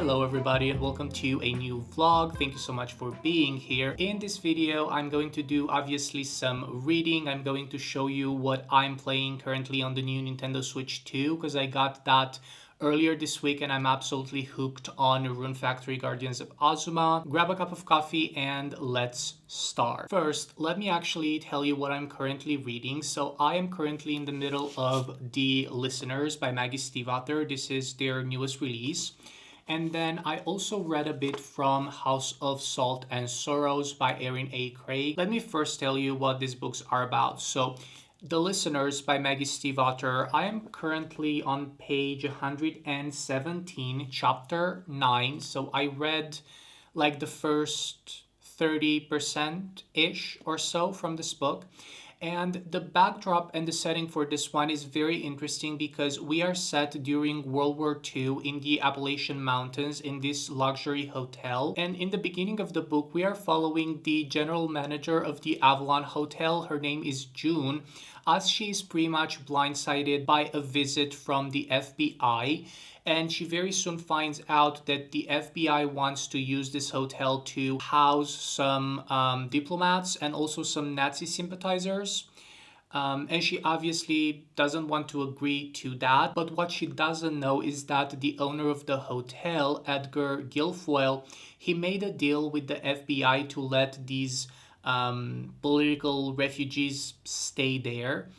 Hello everybody and welcome to a new vlog. Thank you so much for being here. In this video, I'm going to do obviously some reading. I'm going to show you what I'm playing currently on the new Nintendo Switch 2 because I got that earlier this week and I'm absolutely hooked on Rune Factory Guardians of Azuma. Grab a cup of coffee and let's start. First, let me actually tell you what I'm currently reading. So I am currently in the middle of The Listeners by Maggie Stiefvater. This is their newest release. And then I also read a bit from House of Salt and Sorrows by Erin A. Craig. Let me first tell you what these books are about. So The Listeners by Maggie Stiefvater. I am currently on page 117, chapter 9. So I read like the first 30%-ish or so from this book. And the backdrop and the setting for this one is very interesting because we are set during World War II in the Appalachian Mountains in this luxury hotel. And in the beginning of the book, we are following the general manager of the Avalon Hotel. Her name is June, as she is pretty much blindsided by a visit from the FBI. And she very soon finds out that the FBI wants to use this hotel to house some diplomats and also some Nazi sympathizers. And she obviously doesn't want to agree to that. But what she doesn't know is that the owner of the hotel, Edgar Guilfoyle, he made a deal with the FBI to let these political refugees stay there.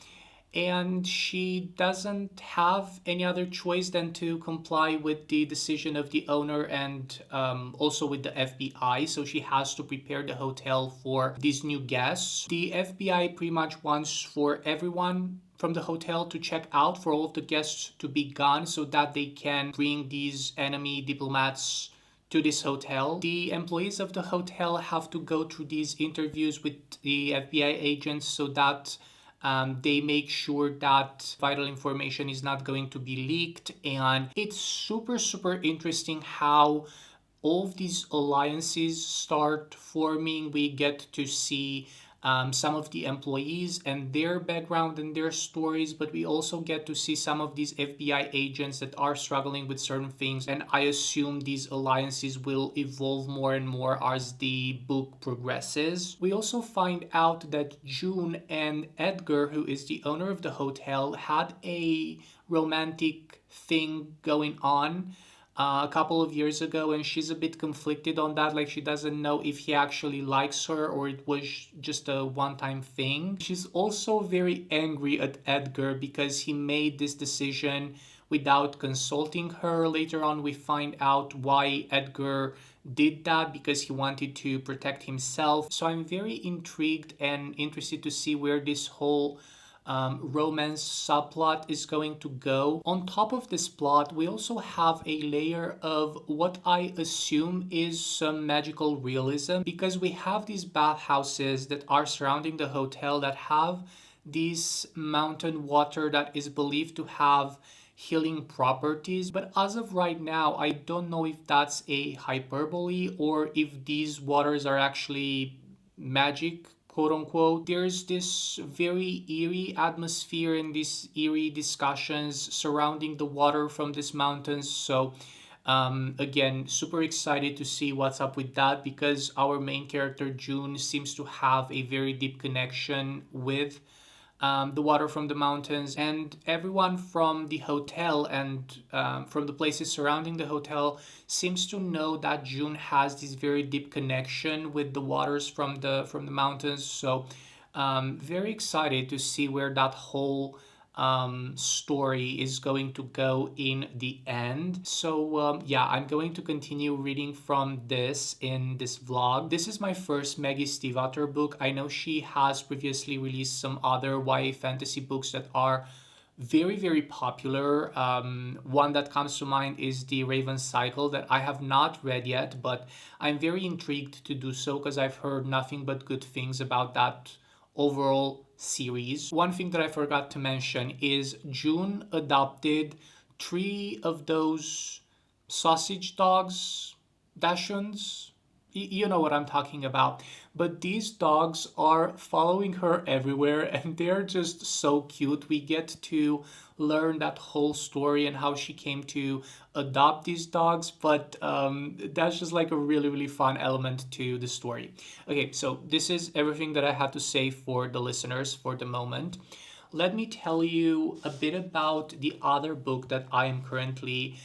And she doesn't have any other choice than to comply with the decision of the owner and also with the FBI. So she has to prepare the hotel for these new guests. The FBI pretty much wants for everyone from the hotel to check out, for all of the guests to be gone so that they can bring these enemy diplomats to this hotel. The employees of the hotel have to go through these interviews with the FBI agents so that they make sure that vital information is not going to be leaked. And it's super interesting how all of these alliances start forming. We get to see some of the employees and their background and their stories, but we also get to see some of these FBI agents that are struggling with certain things. And I assume these alliances will evolve more and more as the book progresses. We also find out that June and Edgar, who is the owner of the hotel, had a romantic thing going on a couple of years ago, and she's a bit conflicted on that. Like, she doesn't know if he actually likes her or it was just a one-time thing. She's also very angry at Edgar because he made this decision without consulting her. Later on, we find out why Edgar did that, because he wanted to protect himself. So I'm very intrigued and interested to see where this whole romance subplot is going to go. On top of this plot, we also have a layer of what I assume is some magical realism, because we have these bathhouses that are surrounding the hotel that have this mountain water that is believed to have healing properties. But as of right now, I don't know if that's a hyperbole or if these waters are actually magic, quote unquote. There's this very eerie atmosphere and these eerie discussions surrounding the water from these mountains. So again, super excited to see what's up with that, because our main character June seems to have a very deep connection with the water from the mountains, and everyone from the hotel and from the places surrounding the hotel seems to know that June has this very deep connection with the waters from the mountains. So very excited to see where that whole story is going to go in the end. So yeah, I'm going to continue reading from this in this vlog. This is my first Maggie Stiefvater book. I know she has previously released some other YA fantasy books that are very popular. One that comes to mind is The Raven Cycle, that I have not read yet, but I'm very intrigued to do so because I've heard nothing but good things about that overall series. One thing that I forgot to mention is June adopted 3 of those sausage dogs, Dachshunds. You know what I'm talking about. But these dogs are following her everywhere and they're just so cute. We get to learn that whole story and how she came to adopt these dogs. But that's just like a really, really fun element to the story. Okay, so this is everything that I have to say for the listeners for the moment. Let me tell you a bit about the other book that I am currently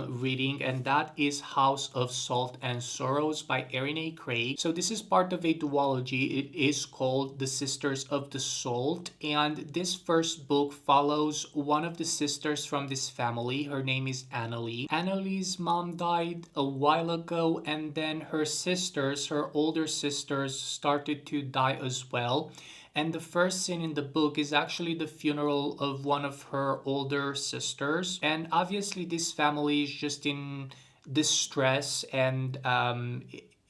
reading, and that is House of Salt and Sorrows by Erin A. Craig. So, this is part of a duology. It is called The Sisters of the Salt, and this first book follows one of the sisters from this family. Her name is Annalie. Annalie's mom died a while ago, and then her sisters, her older sisters, started to die as well. And the first scene in the book is actually the funeral of one of her older sisters. And obviously, this family is just in distress and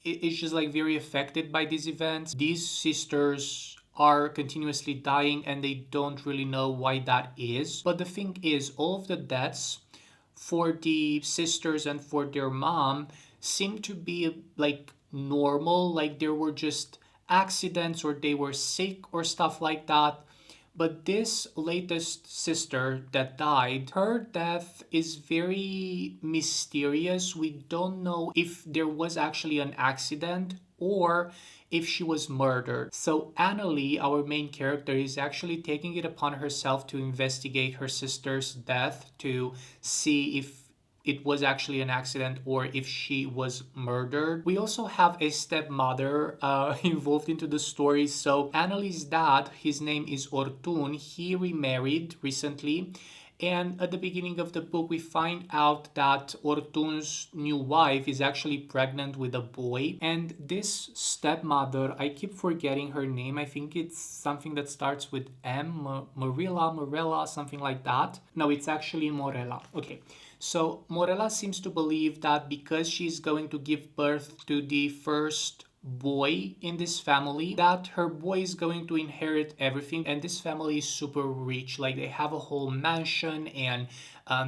it's just like very affected by these events. These sisters are continuously dying and they don't really know why that is. But the thing is, all of the deaths for the sisters and for their mom seem to be like normal, like there were just accidents or they were sick or stuff like that. But this latest sister that died, her death is very mysterious. We don't know if there was actually an accident or if she was murdered. So Annalie, our main character, is actually taking it upon herself to investigate her sister's death to see if it was actually an accident or if she was murdered. We also have a stepmother involved into the story. So Annalie's dad, his name is Ortun. He remarried recently. And at the beginning of the book, we find out that Ortun's new wife is actually pregnant with a boy. And this stepmother, I keep forgetting her name. I think it's something that starts with M, Morella, something like that. No, it's actually Morella. Okay. So Morella seems to believe that because she's going to give birth to the first boy in this family, that her boy is going to inherit everything. And this family is super rich, like they have a whole mansion and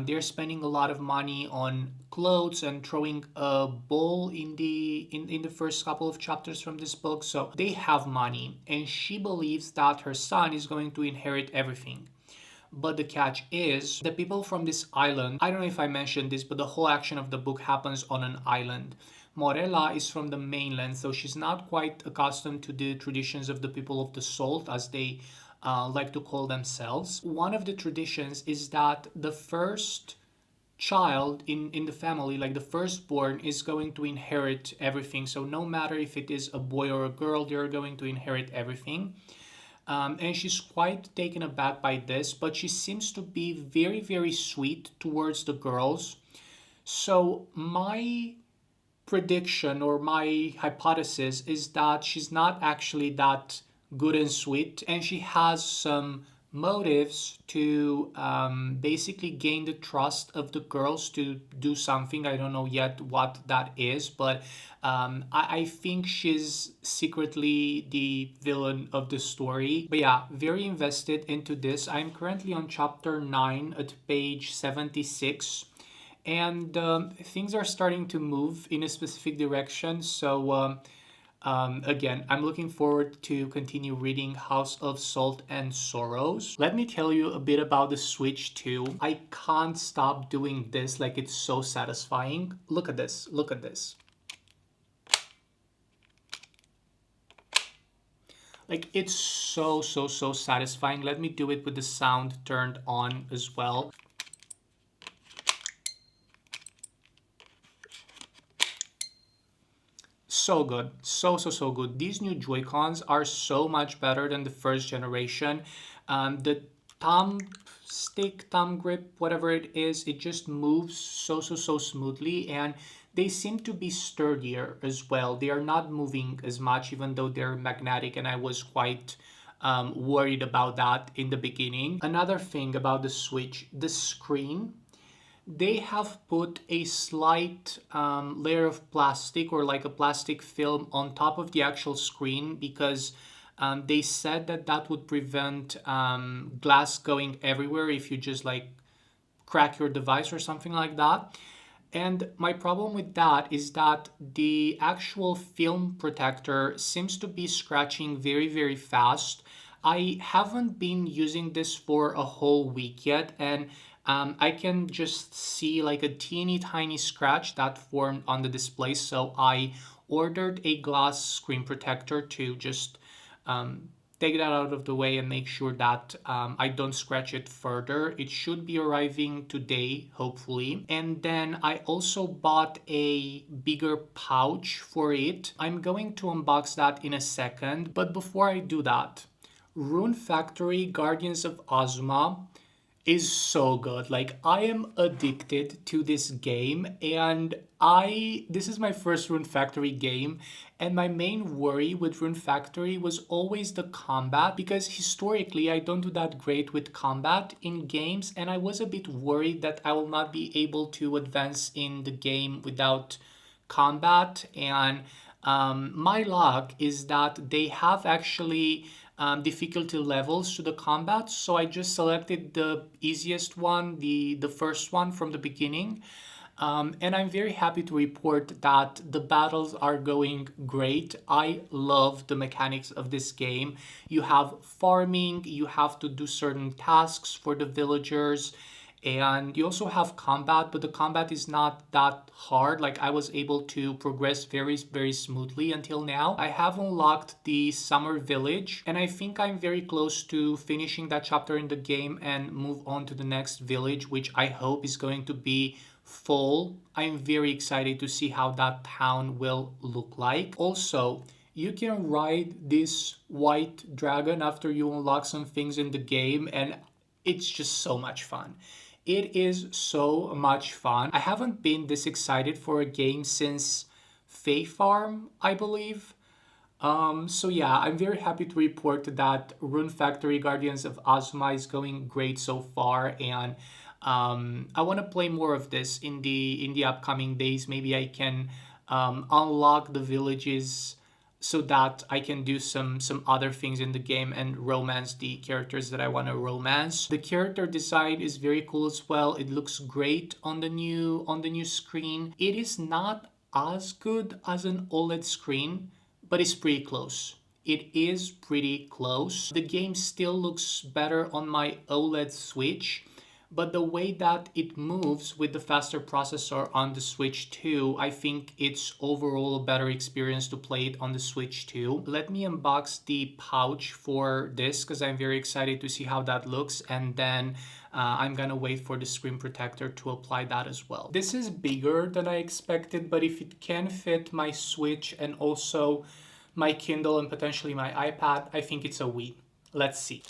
they're spending a lot of money on clothes and throwing a ball in the first couple of chapters from this book. So they have money and she believes that her son is going to inherit everything. But the catch is the people from this island, I don't know if I mentioned this, but the whole action of the book happens on an island. Morella is from the mainland, so she's not quite accustomed to the traditions of the people of the salt, as they like to call themselves. One of the traditions is that the first child in the family, like the firstborn, is going to inherit everything. So no matter if it is a boy or a girl, they're going to inherit everything. And she's quite taken aback by this, but she seems to be very, very sweet towards the girls. So, my prediction or my hypothesis is that she's not actually that good and sweet, and she has some motives to basically gain the trust of the girls to do something. I don't know yet what that is, but I think she's secretly the villain of the story. But yeah, very invested into this. I'm currently on chapter 9 at page 76 and things are starting to move in a specific direction. So again, I'm looking forward to continue reading House of Salt and Sorrows. Let me tell you a bit about the Switch too. I can't stop doing this, like it's so satisfying. Look at this, look at this. Like it's so satisfying. Let me do it with the sound turned on as well. So good, so good. These new Joy-Cons are so much better than the first generation. The thumb stick, thumb grip, whatever it is, it just moves so smoothly, and they seem to be sturdier as well. They are not moving as much, even though they're magnetic, and I was quite worried about that in the beginning. Another thing about the Switch, the screen, they have put a slight layer of plastic or like a plastic film on top of the actual screen because they said that that would prevent glass going everywhere if you just like crack your device or something like that. And my problem with that is that the actual film protector seems to be scratching very, very fast. I haven't been using this for a whole week yet, and I can just see like a teeny tiny scratch that formed on the display. So I ordered a glass screen protector to just um, take that out of the way and make sure that I don't scratch it further. It should be arriving today, hopefully. And then I also bought a bigger pouch for it. I'm going to unbox that in a second. But before I do that, Rune Factory Guardians of Azuma is so good. Like, I am addicted to this game, and this is my first Rune Factory game, and my main worry with Rune Factory was always the combat, because historically I don't do that great with combat in games, and I was a bit worried that I will not be able to advance in the game without combat. And my luck is that they have actually difficulty levels to the combat, so I just selected the easiest one, the first one from the beginning. And I'm very happy to report that the battles are going great. I love the mechanics of this game. You have farming, you have to do certain tasks for the villagers, and you also have combat, but the combat is not that hard. Like, I was able to progress very, very smoothly until now. I have unlocked the summer village, and I think I'm very close to finishing that chapter in the game and move on to the next village, which I hope is going to be full. I'm very excited to see how that town will look like. Also, you can ride this white dragon after you unlock some things in the game, and it's just so much fun. It is so much fun. I haven't been this excited for a game since Fae Farm, I believe. So yeah, I'm very happy to report that Rune Factory Guardians of Azuma is going great so far, and I want to play more of this in the upcoming days. Maybe I can unlock the villages so that I can do some other things in the game and romance the characters that I want to romance. The character design is very cool as well. It looks great on the new screen. It is not as good as an OLED screen, but it's pretty close. It is pretty close. The game still looks better on my OLED Switch, but the way that it moves with the faster processor on the Switch 2, I think it's overall a better experience to play it on the Switch 2. Let me unbox the pouch for this because I'm very excited to see how that looks, and then I'm gonna wait for the screen protector to apply that as well. This is bigger than I expected, but if it can fit my Switch and also my Kindle and potentially my iPad, I think it's a win. Let's see.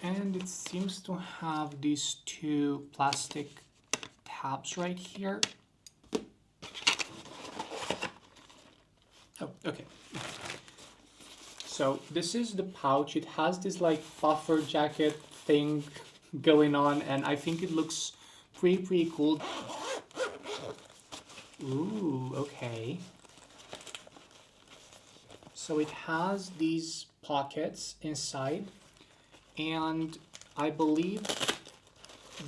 And it seems to have these two plastic tabs right here. Oh, okay. So this is the pouch. It has this like puffer jacket thing going on, and I think it looks pretty cool. Ooh, okay. So it has these pockets inside, and I believe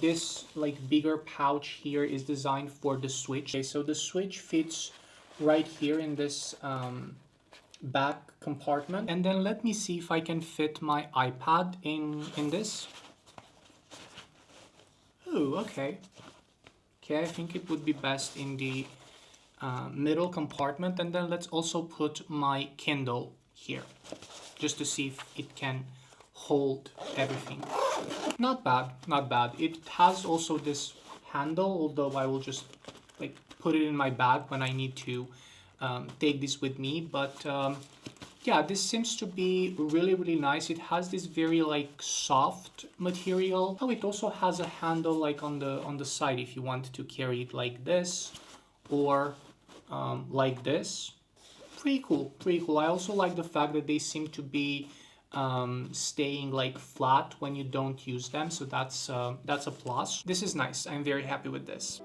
this like bigger pouch here is designed for the Switch. Okay, so the Switch fits right here in this back compartment, and then let me see if I can fit my iPad in this. Ooh, okay. Okay, I think it would be best in the middle compartment, and then let's also put my Kindle here just to see if it can hold everything. Not bad, not bad. It has also this handle, although I will just like put it in my bag when I need to take this with me. But yeah, this seems to be really nice. It has this very like soft material. Oh, it also has a handle like on the side if you want to carry it like this or like this. Pretty cool, pretty cool. I also like the fact that they seem to be staying like flat when you don't use them, so that's a plus. This is nice. I'm very happy with this.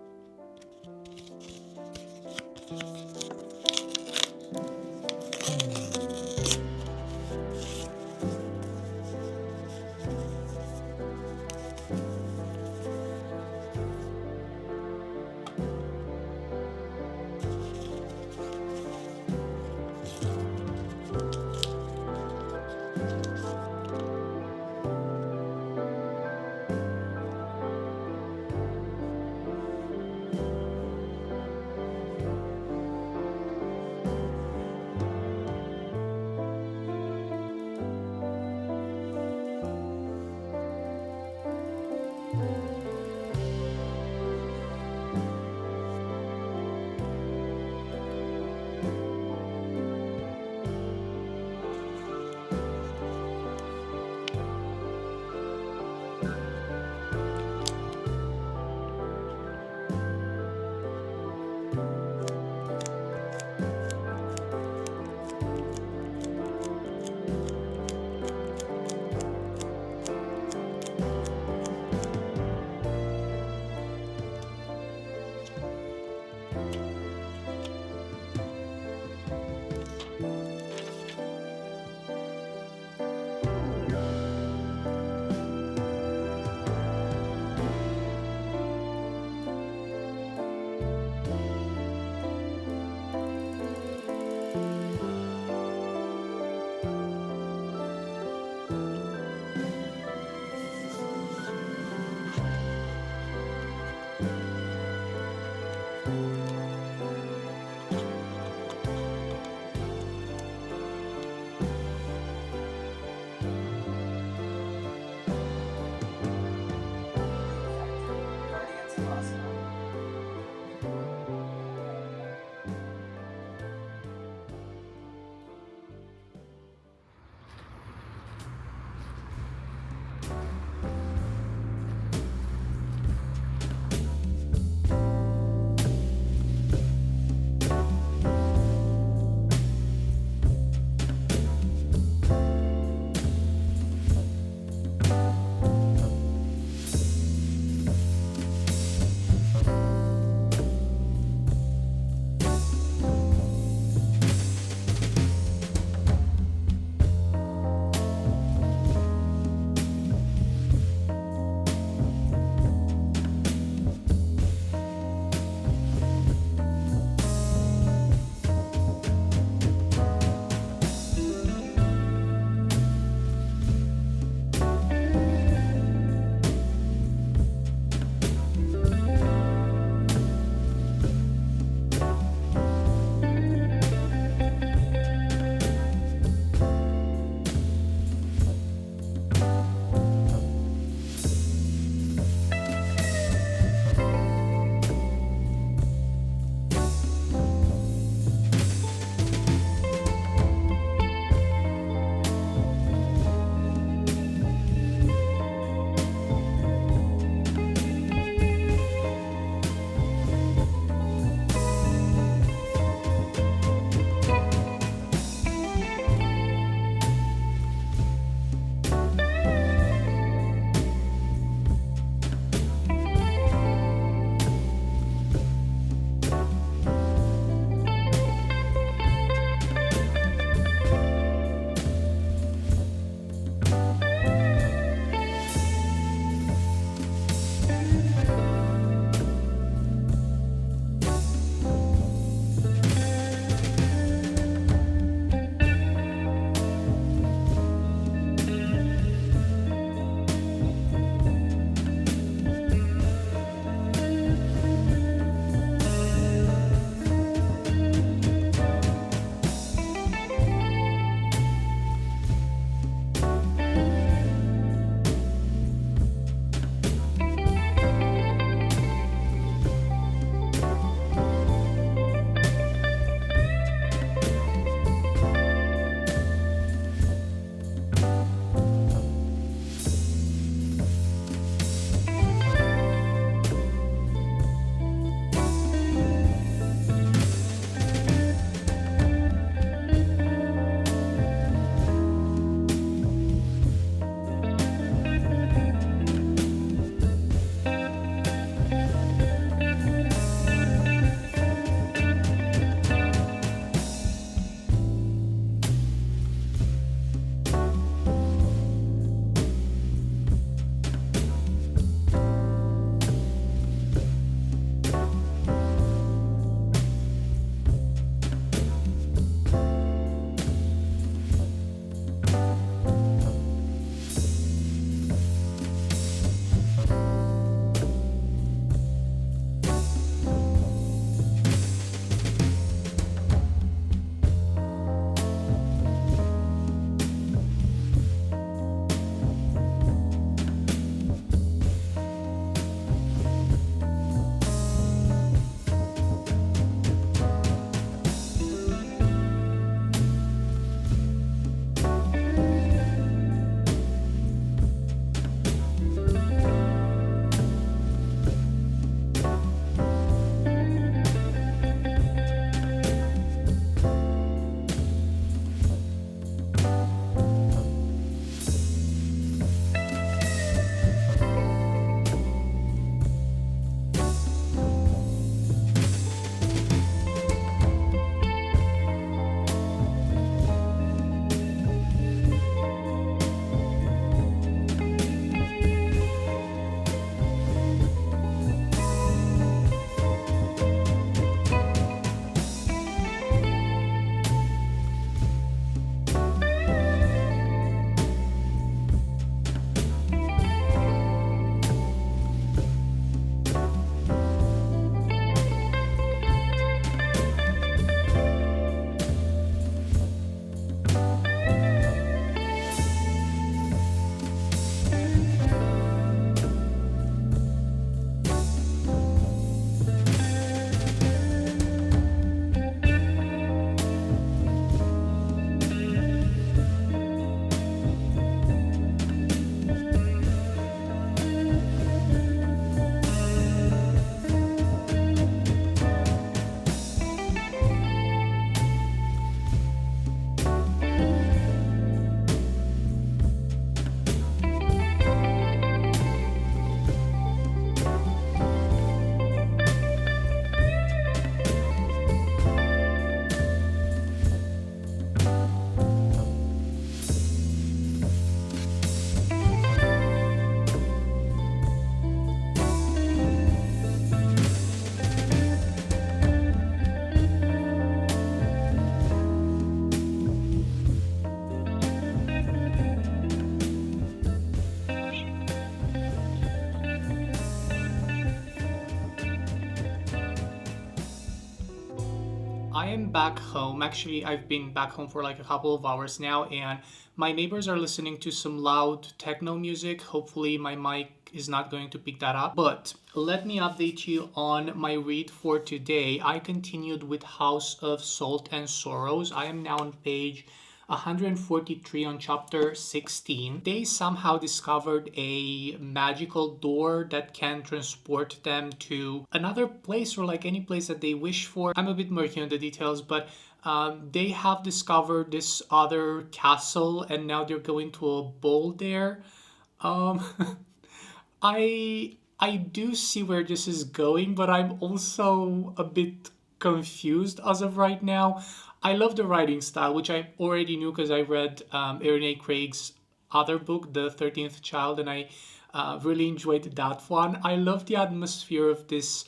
I am back home. Actually, I've been back home for like a couple of hours now, and my neighbors are listening to some loud techno music. Hopefully, my mic is not going to pick that up. But let me update you on my read for today. I continued with House of Salt and Sorrows. I am now on page 143 on chapter 16. They somehow discovered a magical door that can transport them to another place or like any place that they wish for. I'm a bit murky on the details, but they have discovered this other castle and now they're going to a ball there. Um, I do see where this is going, but I'm also a bit confused as of right now. I love the writing style, which I already knew because I read Erinne Craig's other book, The 13th Child, and I really enjoyed that one. I love the atmosphere of this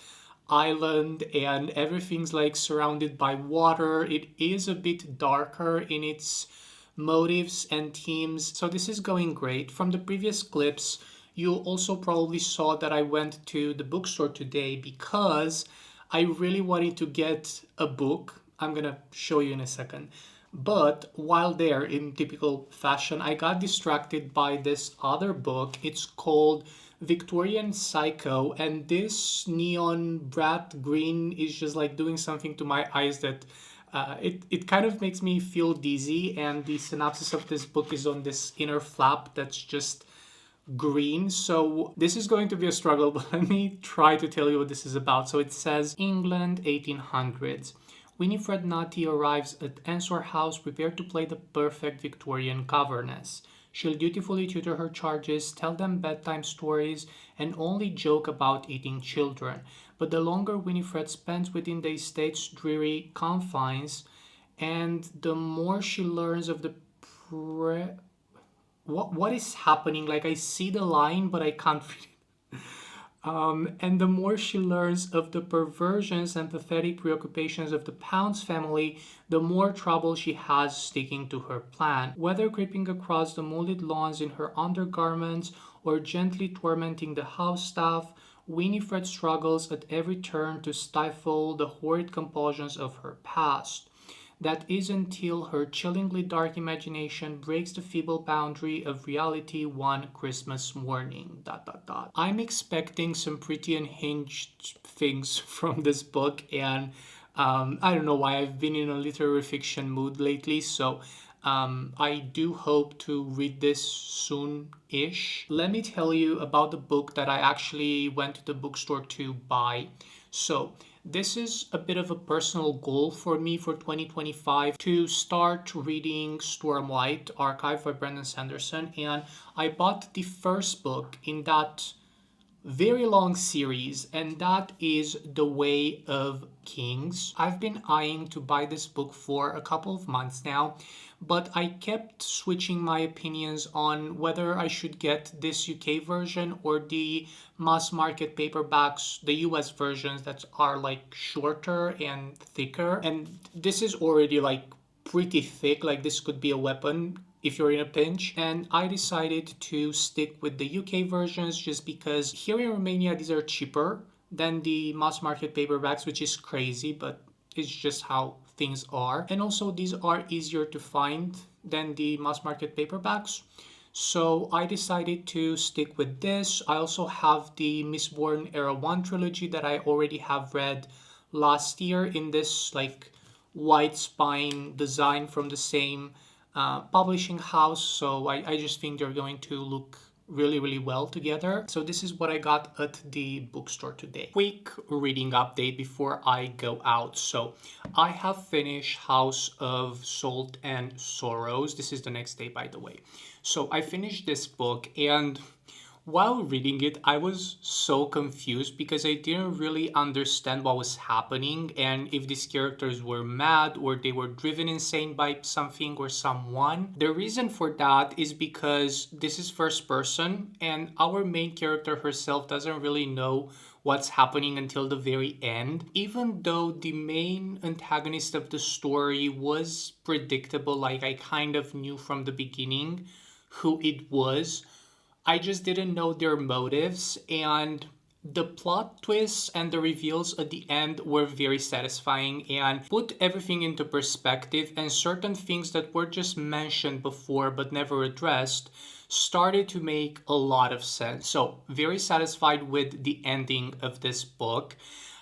island and everything's like surrounded by water. It is a bit darker in its motives and themes. So this is going great. From the previous clips, you also probably saw that I went to the bookstore today because I really wanted to get a book. I'm gonna show you in a second. But while there, in typical fashion, I got distracted by this other book. It's called Victorian Psycho, and this neon brat green is just like doing something to my eyes that it kind of makes me feel dizzy. And the synopsis of this book is on this inner flap that's just green. So this is going to be a struggle, but let me try to tell you what this is about. So it says England 1800s. Winifred Natty arrives at Ensor House prepared to play the perfect Victorian governess. She'll dutifully tutor her charges, tell them bedtime stories, and only joke about eating children. But the longer Winifred spends within the estate's dreary confines, and the more she learns of the what is happening? Like I see the line, but I can't read it. And the more she learns of the perversions and pathetic preoccupations of the Pounds family, the more trouble she has sticking to her plan. Whether creeping across the molded lawns in her undergarments or gently tormenting the house staff, Winifred struggles at every turn to stifle the horrid compulsions of her past. That is until her chillingly dark imagination breaks the feeble boundary of reality one Christmas morning. Dot dot dot. I'm expecting some pretty unhinged things from this book, and I don't know why I've been in a literary fiction mood lately, so I do hope to read this soon-ish. Let me tell you about the book that I actually went to the bookstore to buy. So this is a bit of a personal goal for me for 2025 to start reading Stormlight, Archive by Brandon Sanderson, and I bought the first book in that very long series, and that is The Way of Kings. I've been eyeing to buy this book for a couple of months now, but I kept switching my opinions on whether I should get this UK version or the mass market paperbacks, the US versions that are like shorter and thicker. And this is already like pretty thick, like this could be a weapon if you're in a pinch. And I decided to stick with the UK versions just because here in Romania these are cheaper than the mass market paperbacks, which is crazy, but it's just how things are. And also these are easier to find than the mass market paperbacks. So I decided to stick with this. I also have the Mistborn Era 1 trilogy that I already have read last year in this like white spine design from the same publishing house. So I just think they're going to look really, really well together. So this is what I got at the bookstore today. Quick reading update before I go out. So I have finished House of Salt and Sorrows. This is the next day, by the way. So I finished this book, and while reading it, I was so confused because I didn't really understand what was happening and if these characters were mad or they were driven insane by something or someone. The reason for that is because this is first person and our main character herself doesn't really know what's happening until the very end. Even though the main antagonist of the story was predictable, like I kind of knew from the beginning who it was, I just didn't know their motives, and The plot twists and the reveals at the end were very satisfying and put everything into perspective, and certain things that were just mentioned before but never addressed started to make a lot of sense. So, very satisfied with the ending of this book.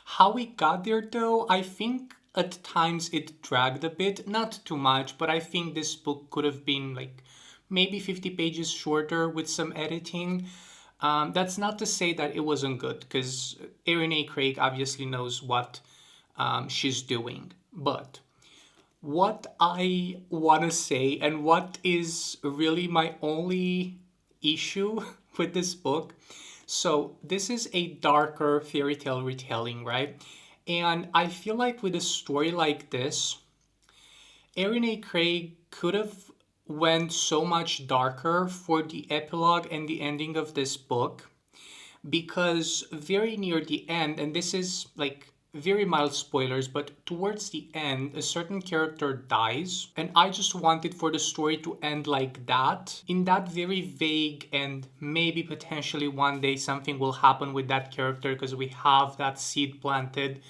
How we got there though, I think at times it dragged a bit, not too much, but I think this book could have been like maybe 50 pages shorter with some editing. That's not to say that it wasn't good, because Erin A. Craig obviously knows what she's doing. But what I want to say, and what is really my only issue with this book, so this is a darker fairy tale retelling, right? And I feel like with a story like this, Erin A. Craig could have went so much darker for the epilogue and the ending of this book, because very near the end, and this is like very mild spoilers, but towards the end, a certain character dies, and I just wanted for the story to end like that, in that very vague and maybe potentially one day something will happen with that character because we have that seed planted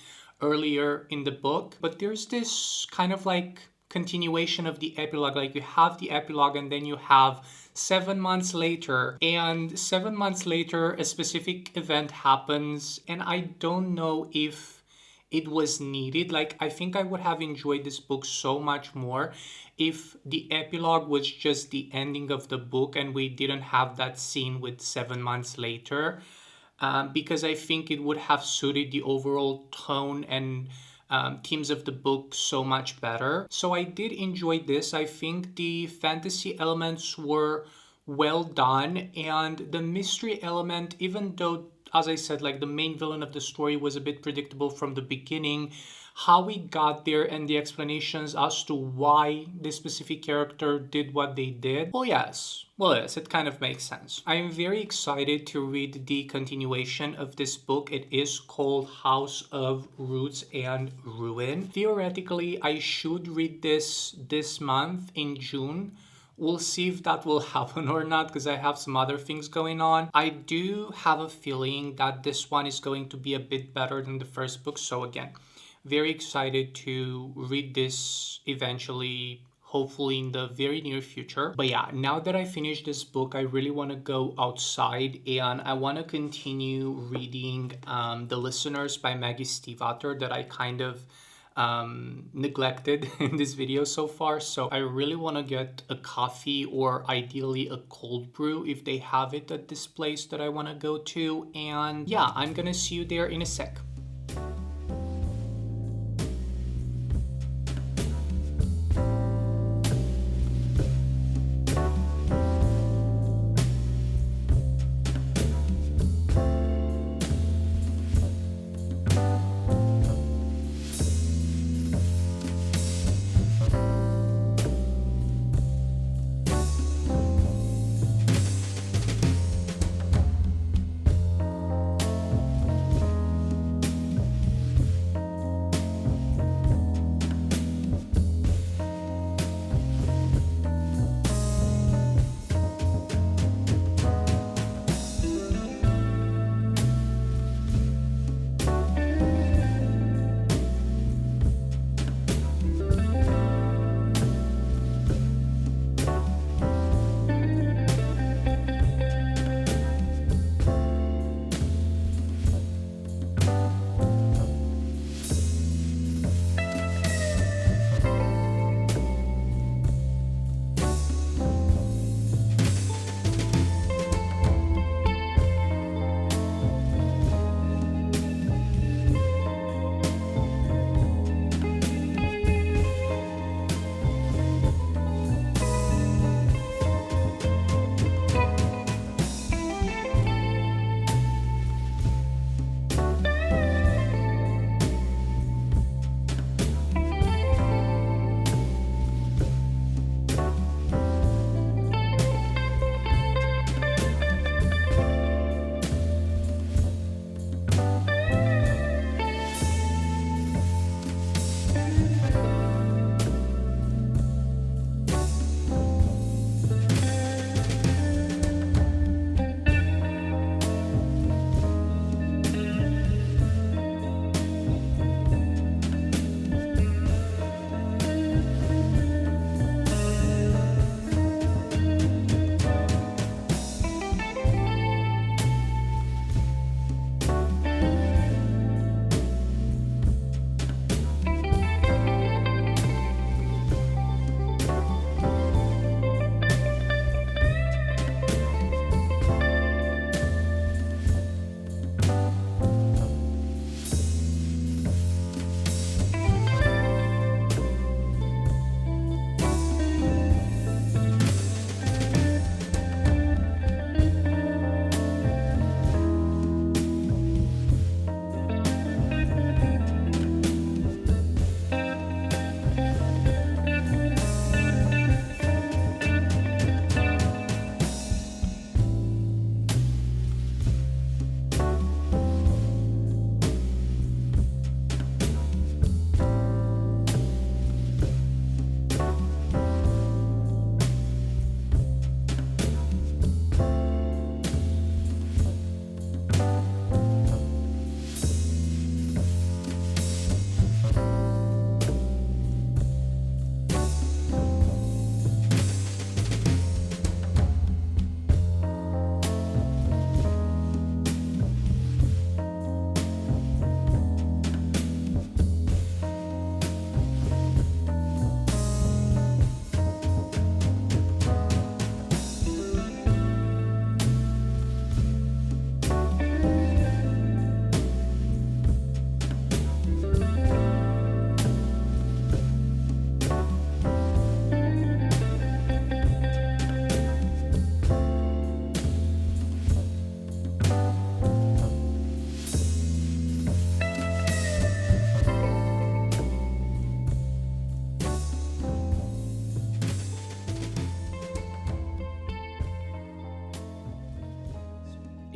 earlier in the book. But there's this kind of like continuation of the epilogue. Like you have the epilogue and then you have 7 months later, and 7 months later a specific event happens, and I don't know if it was needed. Like I think I would have enjoyed this book so much more if the epilogue was just the ending of the book and we didn't have that scene with 7 months later, because I think it would have suited the overall tone and themes of the book so much better. So I did enjoy this. I think the fantasy elements were well done, and the mystery element, even though, as I said, like the main villain of the story was a bit predictable from the beginning, how we got there and the explanations as to why this specific character did what they did, well, yes, it kind of makes sense. I am very excited to read the continuation of this book. It is called House of Roots and Ruin. Theoretically, I should read this month in June. We'll see if that will happen or not, because I have some other things going on. I do have a feeling that this one is going to be a bit better than the first book. So again, very excited to read this eventually, hopefully in the very near future. But yeah, now that I finished this book, I really want to go outside and I want to continue reading The Listeners by Maggie Stiefvater that I kind of neglected in this video so far. So I really want to get a coffee, or ideally a cold brew if they have it at this place that I want to go to. And yeah, I'm gonna see you there in a sec.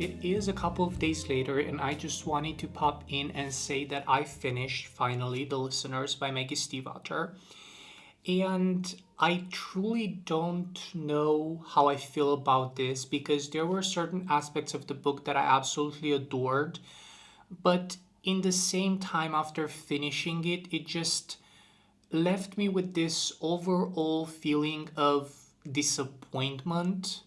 It is a couple of days later, and I just wanted to pop in and say that I finished finally The Listeners by Maggie Stiefvater. And I truly don't know how I feel about this because there were certain aspects of the book that I absolutely adored. But in the same time, after finishing it, it just left me with this overall feeling of disappointment.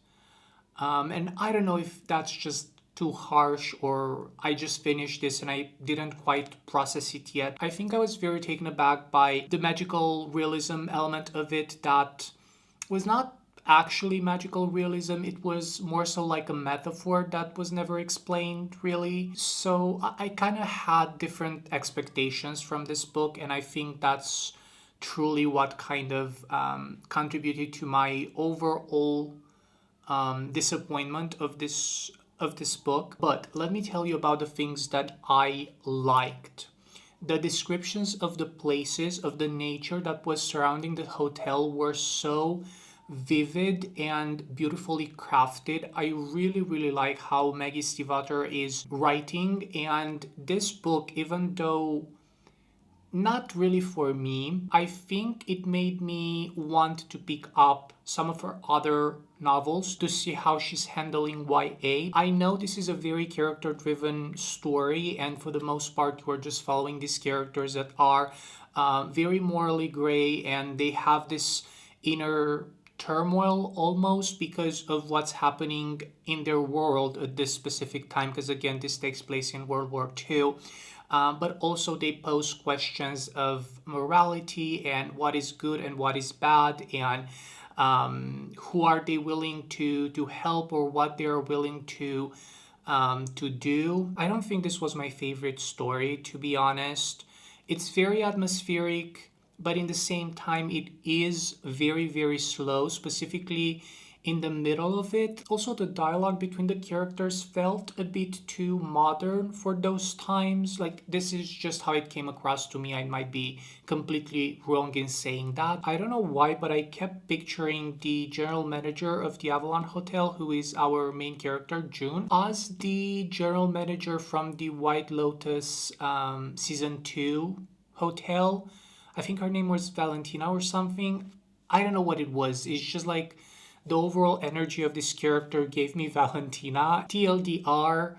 And I don't know if that's just too harsh or I just finished this and I didn't quite process it yet. I think I was very taken aback by the magical realism element of it that was not actually magical realism. It was more so like a metaphor that was never explained really. So I kind of had different expectations from this book, and I think that's truly what kind of contributed to my overall disappointment of this book. But let me tell you about the things that I liked. The descriptions of the places, of the nature that was surrounding the hotel were so vivid and beautifully crafted. I really, really like how Maggie Stiefvater is writing. And this book, even though not really for me, I think it made me want to pick up some of her other novels to see how she's handling YA. I know this is a very character driven story, and for the most part, we're just following these characters that are very morally gray and they have this inner turmoil almost because of what's happening in their world at this specific time, because again, this takes place in World War II. But also they pose questions of morality and what is good and what is bad, and who are they willing to help or what they are willing to do. I don't think this was my favorite story, to be honest. It's very atmospheric, but in the same time, it is very, very slow, specifically in the middle of it. Also, the dialogue between the characters felt a bit too modern for those times. Like, this is just how it came across to me. I might be completely wrong in saying that. I don't know why, but I kept picturing the general manager of the Avalon Hotel, who is our main character, June, as the general manager from the White Lotus season 2 hotel. I think her name was Valentina or something. I don't know what it was. It's just like the overall energy of this character gave me Valentina. TLDR,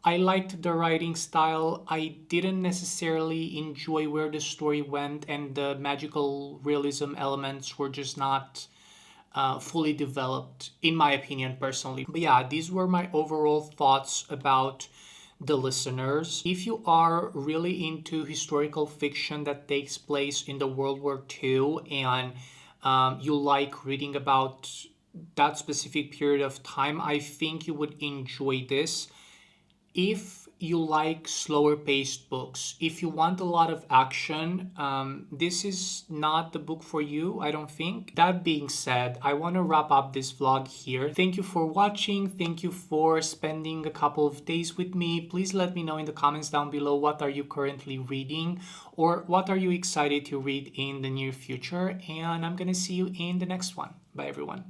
I liked the writing style. I didn't necessarily enjoy where the story went, and the magical realism elements were just not fully developed, in my opinion, personally. But yeah, these were my overall thoughts about The Listeners. If you are really into historical fiction that takes place in the World War II and you like reading about that specific period of time, I think you would enjoy this. If you like slower paced books, if you want a lot of action, this is not the book for you, I don't think. That being said, I want to wrap up this vlog here. Thank you for watching. Thank you for spending a couple of days with me. Please let me know in the comments down below, what are you currently reading or what are you excited to read in the near future? And I'm gonna see you in the next one. Bye everyone.